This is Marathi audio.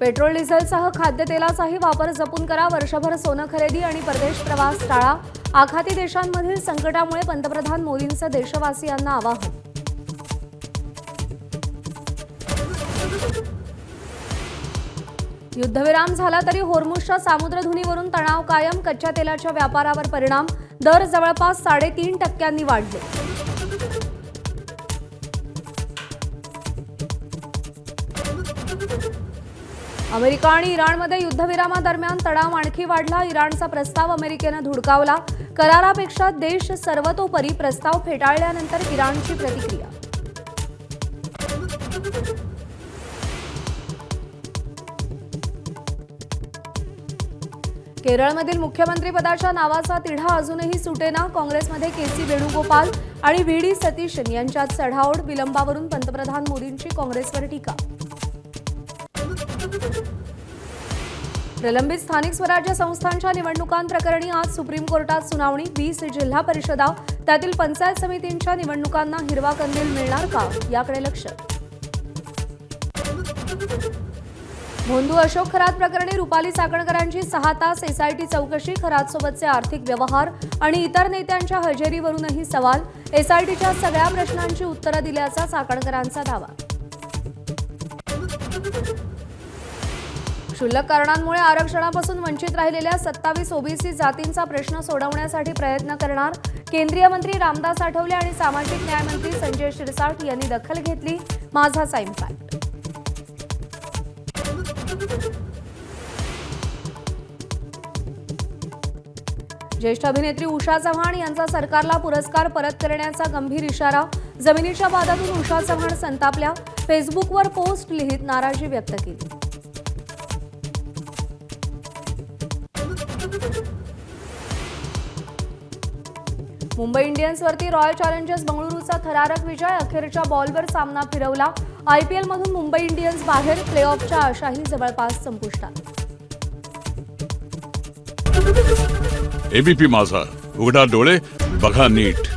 पेट्रोल डिझेलसह खाद्यतेलाचाही वापर जपून करा. वर्षभर सोनं खरेदी आणि परदेश प्रवास टाळा. आखाती देशांमधील संकटामुळे पंतप्रधान मोदींचं देशवासियांना आवाहन. युद्धविराम झाला तरी होर्मुझच्या सामुद्रधुनीवरून तणाव कायम. कच्च्या तेलाच्या व्यापारावर परिणाम. दर जवळपास 3.5% वाढले. अमेरिका आणि इराणमध्ये युद्धविरामादरम्यान तणाव आणखी वाढला. इराणचा प्रस्ताव अमेरिकेनं धुडकावला. करारापेक्षा देश सर्वतोपरी प्रस्ताव फेटाळल्यानंतर इराणची प्रतिक्रिया. केरळमधील मुख्यमंत्रीपदाच्या नावाचा तिढा अजूनही सुटेना. काँग्रेसमध्ये के.सी. वेणुगोपाल आणि व्ही.डी. सतीशन यांच्यात चढाओढ. विलंबावरून पंतप्रधान मोदींची काँग्रेसवर टीका. प्रलंबित स्थानिक स्वराज्य संस्थांच्या निवडणुकांप्रकरणी आज सुप्रीम कोर्टात सुनावणी. 20 जिल्हा परिषदा त्यातील पंचायत समितींच्या निवडणुकांना हिरवा कंदील मिळणार का, याकडे लक्ष. भोंदू अशोक खरात प्रकरणी रुपाली चाकणकरांची 6 तास एसआयटी चौकशी. खरातसोबतचे आर्थिक व्यवहार आणि इतर नेत्यांच्या हजेरीवरूनही सवाल. एसआयटीच्या सगळ्या प्रश्नांची उत्तरं दिल्याचा चाकणकरांचा दावा. क्षुल्लक कारणांमुळे आरक्षणापासून वंचित राहिलेल्या 27 ओबीसी जातींचा प्रश्न सोडवण्यासाठी प्रयत्न करणार. केंद्रीय मंत्री रामदास आठवले आणि सामाजिक न्याय मंत्री संजय शिरसाट यांनी दखल घेतली. माझाचा इम्पॅक्ट. ज्येष्ठ अभिनेत्री उषा चव्हाण यांचा सरकारला पुरस्कार परत करण्याचा गंभीर इशारा. जमिनीच्या वादातून उषा चव्हाण संतापल्या. फेसबुकवर पोस्ट लिहित नाराजी व्यक्त केली. मुंबई इंडियन्सवरती रॉयल चॅलेंजर्स बंगळुरूचा थरारक विजय. अखेरच्या बॉलवर सामना फिरवला. आयपीएलमधून मुंबई इंडियन्स बाहेर. प्लेऑफच्या आशाही जवळपास संपुष्टात. एबीपी माझा, उघडा डोळे बघा नीट.